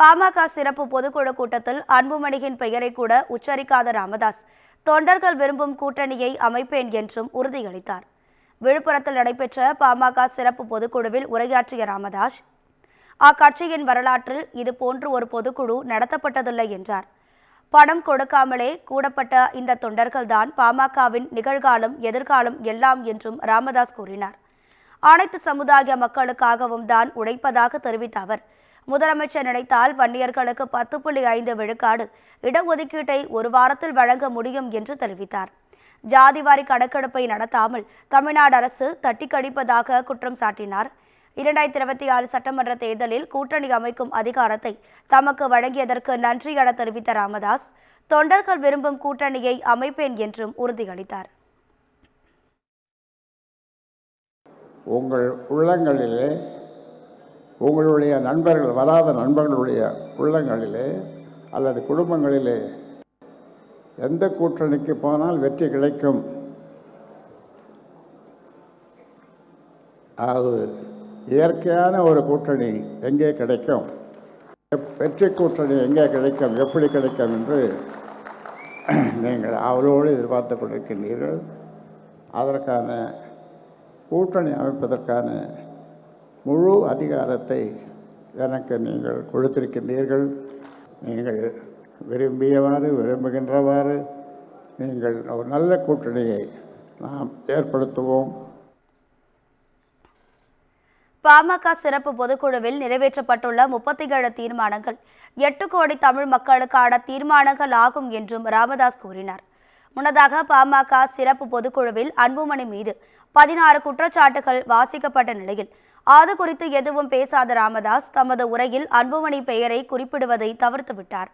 பாமக சிறப்பு பொதுக்குழு கூட்டத்தில் அன்புமணியின் பெயரை கூட உச்சரிக்காத ராமதாஸ் தொண்டர்கள் விரும்பும் கூட்டணியை அமைப்பேன் என்றும் உறுதியளித்தார். விழுப்புரத்தில் நடைபெற்ற பாமக சிறப்பு பொதுக்குழுவில் உரையாற்றிய ராமதாஸ், அக்கட்சியின் வரலாற்றில் இதுபோன்று ஒரு பொதுக்குழு நடத்தப்பட்டதில்லை என்றார். பணம் கொடுக்காமலே கூடப்பட்ட இந்த தொண்டர்கள்தான் பாமகவின் நிகழ்காலம், எதிர்காலம் எல்லாம் என்றும் ராமதாஸ் கூறினார். அனைத்து சமுதாய மக்களுக்காகவும் தான் உழைப்பதாக தெரிவித்த அவர், முதலமைச்சர் நினைத்தால் வன்னியர்களுக்கு 10.5 விழுக்காடு இடஒதுக்கீட்டை ஒரு வாரத்தில் வழங்க முடியும் என்று தெரிவித்தார். ஜாதிவாரி கணக்கெடுப்பை நடத்தாமல் தமிழ்நாடு அரசு தட்டி கழிப்பதாக குற்றம் சாட்டினார். 2026 சட்டமன்ற தேர்தலில் கூட்டணி அமைக்கும் அதிகாரத்தை தமக்கு வழங்கியதற்கு நன்றி என தெரிவித்த ராமதாஸ், தொண்டர்கள் விரும்பும் கூட்டணியை அமைப்பேன் என்றும் உறுதியளித்தார். உங்கள் உள்ளங்களிலே, உங்களுடைய நண்பர்கள், வராத நண்பர்களுடைய உள்ளங்களிலே அல்லது குடும்பங்களிலே எந்த கூட்டணிக்கு போனால் வெற்றி கிடைக்கும், அது இயற்கையான ஒரு கூட்டணி எங்கே கிடைக்கும், வெற்றி கூட்டணி எங்கே கிடைக்கும், எப்படி கிடைக்கும் என்று நீங்கள் அவரோடு எதிர்பார்த்து கொண்டிருக்கின்றீர்கள். அதற்கான கூட்டணி அமைப்பதற்கான முழு அதிகாரத்தை எனக்கு நீங்கள் கொடுத்திருக்கின்றீர்கள். நீங்கள் விரும்புகின்றவாறு நீங்கள் ஒரு நல்ல கூட்டணியை நாம் ஏற்படுத்துவோம். பாமக சிறப்பு பொதுக்குழுவில் நிறைவேற்றப்பட்டுள்ள 37 தீர்மானங்கள் 8 கோடி தமிழ் மக்களுக்கான தீர்மானங்கள் ஆகும் என்றும் ராமதாஸ் கூறினார். முன்னதாக பாமக சிறப்பு பொதுக்குழுவில் அன்புமணி மீது 16 குற்றச்சாட்டுகள் வாசிக்கப்பட்ட நிலையில் அது குறித்து எதுவும் பேசாத ராமதாஸ் தமது உரையில் அன்புமணி பெயரை குறிப்பிடுவதை தவிர்த்துவிட்டார்.